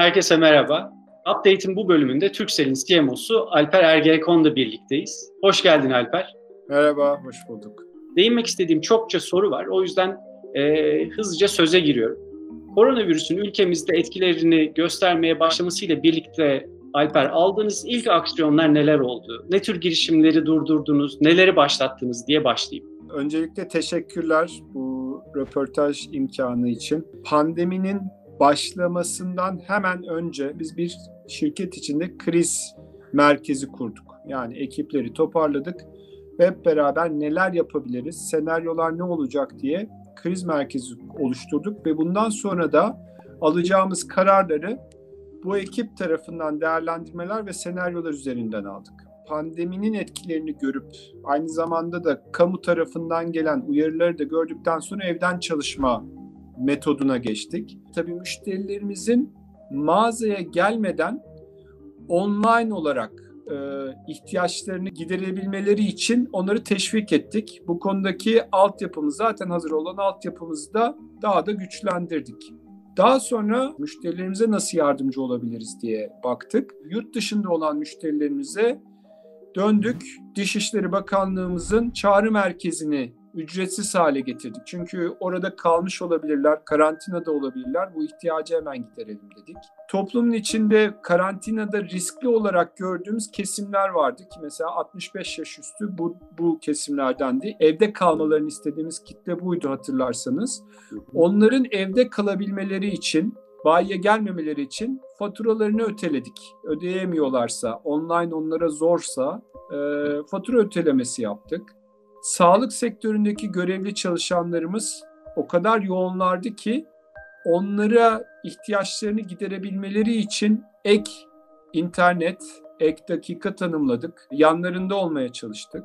Herkese merhaba. Update'in bu bölümünde Turkcell'in CMO'su Alper Ergenekon'la birlikteyiz. Hoş geldin Alper. Merhaba, hoş bulduk. Değinmek istediğim çokça soru var. O yüzden hızlıca söze giriyorum. Koronavirüsün ülkemizde etkilerini göstermeye başlamasıyla birlikte Alper, aldığınız ilk aksiyonlar neler oldu? Ne tür girişimleri durdurdunuz, neleri başlattınız diye başlayayım. Öncelikle teşekkürler bu röportaj imkanı için. Pandeminin başlamasından hemen önce biz bir şirket içinde kriz merkezi kurduk. Yani ekipleri toparladık ve hep beraber neler yapabiliriz, senaryolar ne olacak diye kriz merkezi oluşturduk ve bundan sonra da alacağımız kararları bu ekip tarafından değerlendirmeler ve senaryolar üzerinden aldık. Pandeminin etkilerini görüp aynı zamanda da kamu tarafından gelen uyarıları da gördükten sonra evden çalışma metoduna geçtik. Tabii müşterilerimizin mağazaya gelmeden online olarak ihtiyaçlarını giderebilmeleri için onları teşvik ettik. Bu konudaki altyapımız, zaten hazır olan altyapımızı da daha da güçlendirdik. Daha sonra müşterilerimize nasıl yardımcı olabiliriz diye baktık. Yurt dışında olan müşterilerimize döndük. Dışişleri Bakanlığımızın çağrı merkezini ücretsiz hale getirdik. Çünkü orada kalmış olabilirler, karantinada olabilirler. Bu ihtiyacı hemen giderelim dedik. Toplumun içinde karantinada riskli olarak gördüğümüz kesimler vardı ki mesela 65 yaş üstü bu kesimlerdendi. Evde kalmalarını istediğimiz kitle buydu, hatırlarsanız. Onların evde kalabilmeleri için, bayiye gelmemeleri için faturalarını öteledik. Ödeyemiyorlarsa, online onlara zorsa fatura ötelemesi yaptık. Sağlık sektöründeki görevli çalışanlarımız o kadar yoğunlardı ki onlara ihtiyaçlarını giderebilmeleri için ek internet, ek dakika tanımladık. Yanlarında olmaya çalıştık.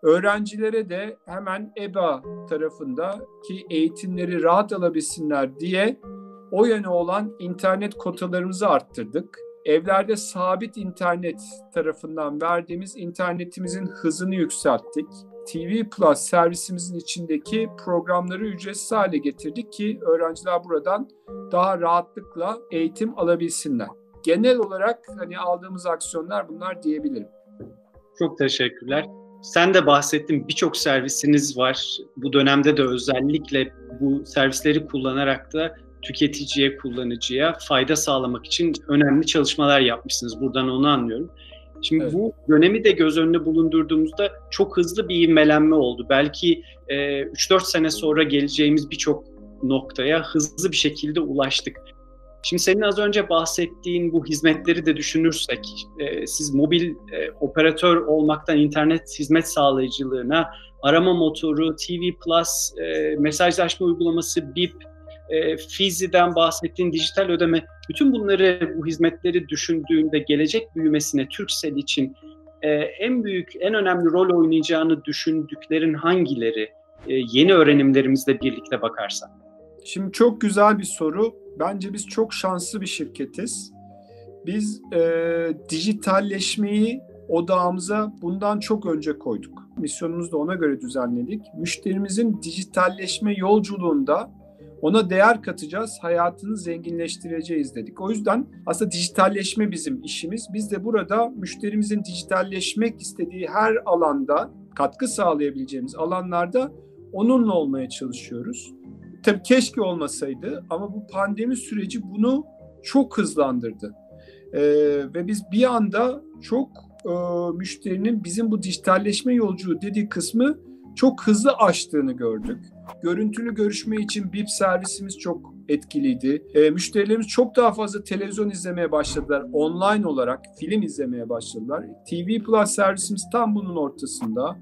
Öğrencilere de hemen EBA tarafındaki eğitimleri rahat alabilsinler diye o yöne olan internet kotalarımızı arttırdık. Evlerde sabit internet tarafından verdiğimiz internetimizin hızını yükselttik. TV Plus servisimizin içindeki programları ücretsiz hale getirdik ki öğrenciler buradan daha rahatlıkla eğitim alabilsinler. Genel olarak aldığımız aksiyonlar bunlar diyebilirim. Çok teşekkürler. Sen de bahsettin, birçok servisiniz var. Bu dönemde de özellikle bu servisleri kullanarak da tüketiciye, kullanıcıya fayda sağlamak için önemli çalışmalar yapmışsınız. Buradan onu anlıyorum. Şimdi evet. Bu dönemi de göz önüne bulundurduğumuzda çok hızlı bir ivmelenme oldu. Belki 3-4 sene sonra geleceğimiz birçok noktaya hızlı bir şekilde ulaştık. Şimdi senin az önce bahsettiğin bu hizmetleri de düşünürsek, siz mobil operatör olmaktan internet hizmet sağlayıcılığına, arama motoru, TV Plus, mesajlaşma uygulaması, BIP, Fizi'den bahsettiğin dijital ödeme, bütün bunları, bu hizmetleri düşündüğünde gelecek büyümesine Turkcell için en büyük, en önemli rol oynayacağını düşündüklerin hangileri? Yeni öğrenimlerimizle birlikte bakarsan. Şimdi çok güzel bir soru. Bence biz çok şanslı bir şirketiz. Biz dijitalleşmeyi odağımıza bundan çok önce koyduk. Misyonumuzu da ona göre düzenledik. Müşterimizin dijitalleşme yolculuğunda ona değer katacağız, hayatını zenginleştireceğiz dedik. O yüzden aslında dijitalleşme bizim işimiz. Biz de burada müşterimizin dijitalleşmek istediği her alanda, katkı sağlayabileceğimiz alanlarda onunla olmaya çalışıyoruz. Tabii keşke olmasaydı ama bu pandemi süreci bunu çok hızlandırdı. Ve biz bir anda çok müşterinin bizim bu dijitalleşme yolculuğu dediği kısmı çok hızlı aştığını gördük. Görüntülü görüşme için BIP servisimiz çok etkiliydi. Müşterilerimiz çok daha fazla televizyon izlemeye başladılar. Online olarak film izlemeye başladılar. TV Plus servisimiz tam bunun ortasında.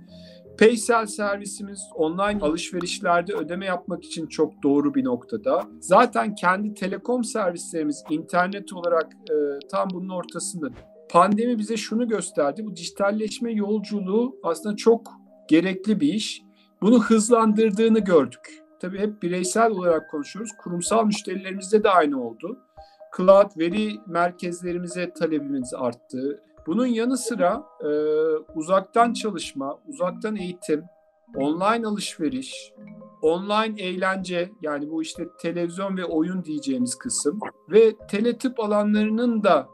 Paysel servisimiz online alışverişlerde ödeme yapmak için çok doğru bir noktada. Zaten kendi telekom servislerimiz internet olarak tam bunun ortasında. Pandemi bize şunu gösterdi. Bu dijitalleşme yolculuğu aslında çok gerekli bir iş. Bunu hızlandırdığını gördük. Tabii hep bireysel olarak konuşuyoruz. Kurumsal müşterilerimizde de aynı oldu. Cloud veri merkezlerimize talebimiz arttı. Bunun yanı sıra uzaktan çalışma, uzaktan eğitim, online alışveriş, online eğlence, yani bu işte televizyon ve oyun diyeceğimiz kısım ve teletıp alanlarının da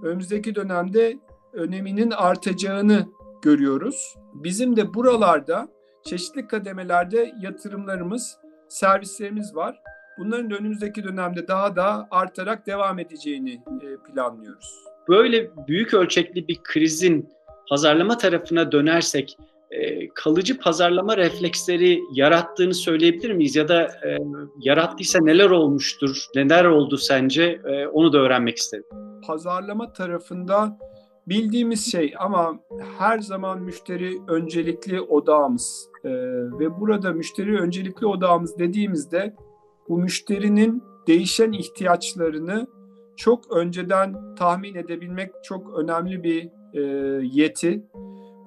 önümüzdeki dönemde öneminin artacağını görüyoruz. Bizim de buralarda çeşitli kademelerde yatırımlarımız, servislerimiz var. Bunların da önümüzdeki dönemde daha da artarak devam edeceğini planlıyoruz. Böyle büyük ölçekli bir krizin pazarlama tarafına dönersek kalıcı pazarlama refleksleri yarattığını söyleyebilir miyiz? Ya da yarattıysa neler olmuştur, neler oldu sence? Onu da öğrenmek isterim. Pazarlama tarafında bildiğimiz şey ama her zaman müşteri öncelikli odağımız. Ve burada müşteri öncelikli odağımız dediğimizde bu müşterinin değişen ihtiyaçlarını çok önceden tahmin edebilmek çok önemli bir yeti.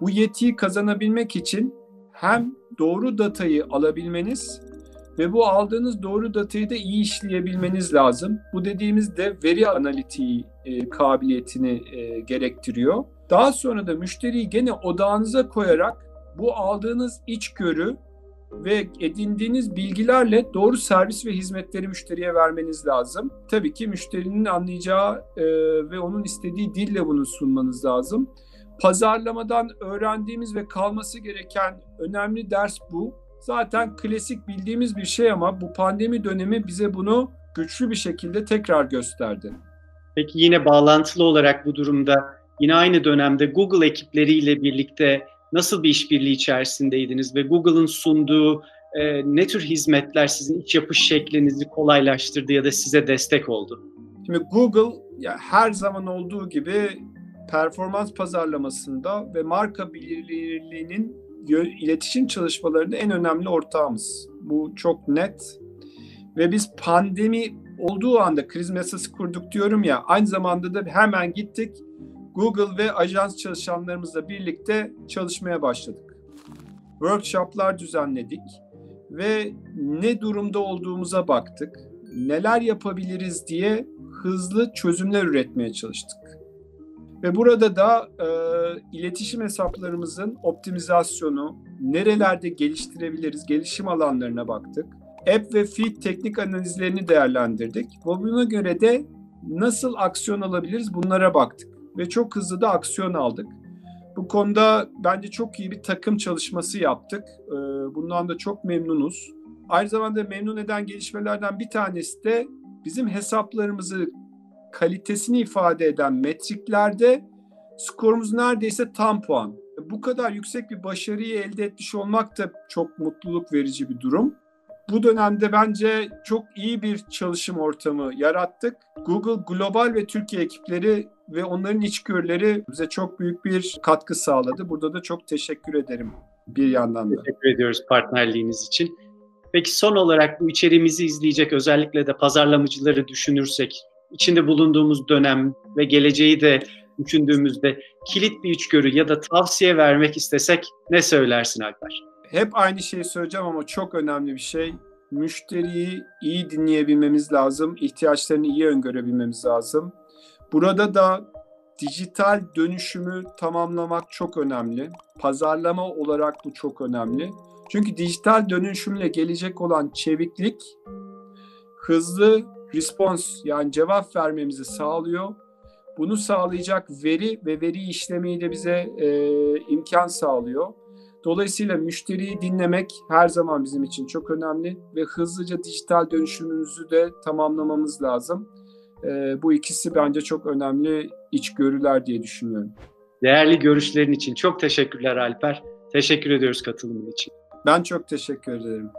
Bu yetiyi kazanabilmek için hem doğru datayı alabilmeniz ve bu aldığınız doğru datayı da iyi işleyebilmeniz lazım. Bu dediğimiz de veri analitiği kabiliyetini gerektiriyor. Daha sonra da müşteriyi gene odağınıza koyarak bu aldığınız içgörü ve edindiğiniz bilgilerle doğru servis ve hizmetleri müşteriye vermeniz lazım. Tabii ki müşterinin anlayacağı ve onun istediği dille bunu sunmanız lazım. Pazarlamadan öğrendiğimiz ve kalması gereken önemli ders bu. Zaten klasik bildiğimiz bir şey ama bu pandemi dönemi bize bunu güçlü bir şekilde tekrar gösterdi. Peki yine bağlantılı olarak bu durumda yine aynı dönemde Google ekipleriyle birlikte nasıl bir işbirliği içerisindeydiniz ve Google'ın sunduğu ne tür hizmetler sizin iç yapış şeklinizi kolaylaştırdı ya da size destek oldu? Şimdi Google ya her zaman olduğu gibi performans pazarlamasında ve marka bilinirliğinin iletişim çalışmalarında en önemli ortağımız. Bu çok net ve biz pandemi olduğu anda kriz masası kurduk diyorum ya, aynı zamanda da hemen gittik Google ve ajans çalışanlarımızla birlikte çalışmaya başladık. Workshoplar düzenledik ve ne durumda olduğumuza baktık. Neler yapabiliriz diye hızlı çözümler üretmeye çalıştık. Ve burada da iletişim hesaplarımızın optimizasyonu, nerelerde geliştirebiliriz, gelişim alanlarına baktık. App ve feed teknik analizlerini değerlendirdik. Ve buna göre de nasıl aksiyon alabiliriz bunlara baktık. Ve çok hızlı da aksiyon aldık. Bu konuda bence çok iyi bir takım çalışması yaptık. Bundan da çok memnunuz. Aynı zamanda memnun eden gelişmelerden bir tanesi de bizim hesaplarımızı kalitesini ifade eden metriklerde skorumuz neredeyse tam puan. Bu kadar yüksek bir başarıyı elde etmiş olmak da çok mutluluk verici bir durum. Bu dönemde bence çok iyi bir çalışım ortamı yarattık. Google global ve Türkiye ekipleri ve onların içgörüleri bize çok büyük bir katkı sağladı. Burada da çok teşekkür ederim bir yandan da. Teşekkür ediyoruz partnerliğiniz için. Peki son olarak bu içeriğimizi izleyecek özellikle de pazarlamacıları düşünürsek, içinde bulunduğumuz dönem ve geleceği de düşündüğümüzde kilit bir içgörü ya da tavsiye vermek istesek ne söylersin Alper? Hep aynı şeyi söyleyeceğim ama çok önemli bir şey. Müşteriyi iyi dinleyebilmemiz lazım. İhtiyaçlarını iyi öngörebilmemiz lazım. Burada da dijital dönüşümü tamamlamak çok önemli. Pazarlama olarak bu çok önemli. Çünkü dijital dönüşümle gelecek olan çeviklik, hızlı respons yani cevap vermemizi sağlıyor. Bunu sağlayacak veri ve veri işlemeyi de bize imkan sağlıyor. Dolayısıyla müşteriyi dinlemek her zaman bizim için çok önemli ve hızlıca dijital dönüşümümüzü de tamamlamamız lazım. Bu ikisi bence çok önemli içgörüler diye düşünüyorum. Değerli görüşlerin için çok teşekkürler Alper. Teşekkür ediyoruz katılımın için. Ben çok teşekkür ederim.